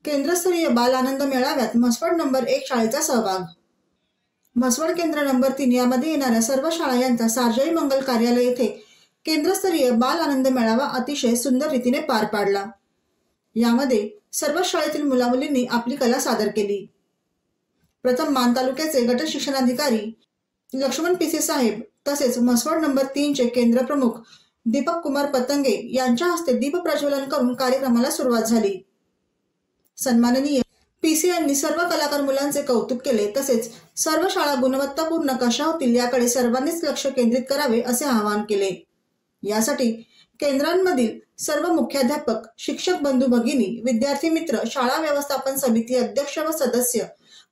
केंद्रस्तरीय बाल आनंद मेळाव्यात म्हसवड नंबर 1 शाळेचा सहभाग। म्हसवड केंद्र नंबर 3 यामध्ये येणाऱ्या सर्व शाळा यांचा सार्वजनिक मंगल कार्यालय येथे केंद्रस्तरीय बाल आनंद मेळावा अतिशय सुंदर रीतीने पार पाडला। यामध्ये सर्व शाळेतील मुलामुलींनी आपली कला सादर केली। प्रथम मान तालुक्याचे गट शिक्षणाधिकारी लक्ष्मण पीसी साहेब तसेच म्हसवड नंबर 3 चे केंद्र प्रमुख दीपक कुमार पतंगे यांच्या हस्ते दीप प्रज्वलन करून कार्यक्रमाला सुरुवात झाली। सन्माननीय पीसी यांनी सर्व कलाकार मुलांचे कौतुक केले तसेच सर्व शाळा गुणवत्तापूर्ण कशा होतील याकडे सर्वांनीच लक्ष केंद्रित करावे असे आवाहन केले। यासाठी केंद्रांमधील सर्व मुख्याध्यापक, शिक्षक बंधू भगिनी, विद्यार्थी मित्र, शाळा व्यवस्थापन समिती अध्यक्ष व सदस्य,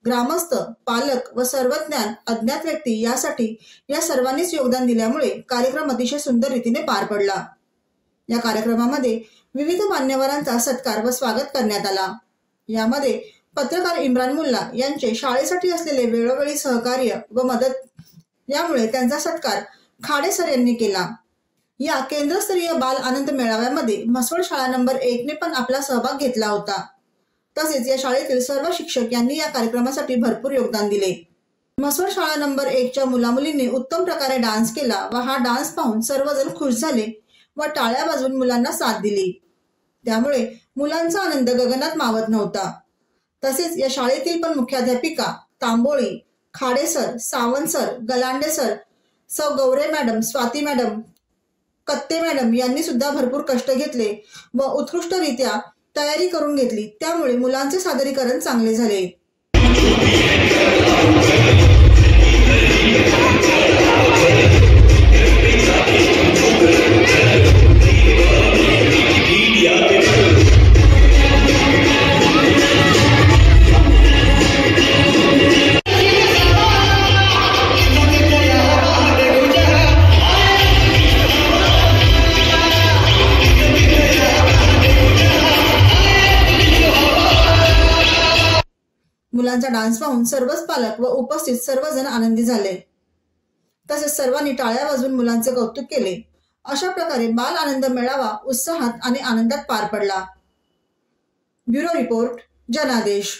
ग्रामस्थ, पालक व सर्व अज्ञात व्यक्ती यासाठी या सर्वांनीच योगदान दिल्यामुळे कार्यक्रम अतिशय सुंदर रीतीने पार पडला। या कार्यक्रमामध्ये विविध मान्यवरांचा सत्कार व स्वागत करण्यात आला। यामध्ये पत्रकार इम्रान मुल्ला यांचे शाळेसाठी असलेले वेळोवेळी सहकार्य व मदत यामुळे त्यांचा सत्कार खाडे सर यांनी केला। या केंद्रस्तरीय बाल आनंद मेळाव्यामध्ये म्हसवड शाळा नंबर 1 ने पण आपला सहभाग घेतला होता। तसेच या शाळेतील सर्व शिक्षक यांनी या कार्यक्रमासाठी भरपूर योगदान दिले। म्हसवड शाळा नंबर 1 च्या मुलामुलींनी उत्तम प्रकारे डान्स केला व हा डान्स पाहून सर्वजण खुश झाले व टाळ्या वाजवून मुलांना साथ दिली। त्यामुळे मुलांचा आनंद गगनात मावत नव्हता। तसेच या शाळेतील पण मुख्याध्यापिका Tamboli, Khade sir, Sawant sir, Galande sir, सौ गौरे मॅडम, स्वाती मॅडम, कत्ते मॅडम यांनी सुद्धा भरपूर कष्ट घेतले व उत्कृष्टरित्या तयारी करून घेतली। त्यामुळे मुलांचे सादरीकरण चांगले झाले। मुलांचा डान्स पाहून सर्वच पालक व उपस्थित सर्वजण आनंदी झाले। तसेच सर्वांनी टाळ्या वाजवून मुलांचे कौतुक केले। अशा प्रकारे बाल आनंद मेळावा उत्साहात आणि आनंदात पार पडला। ब्युरो रिपोर्ट, जनादेश।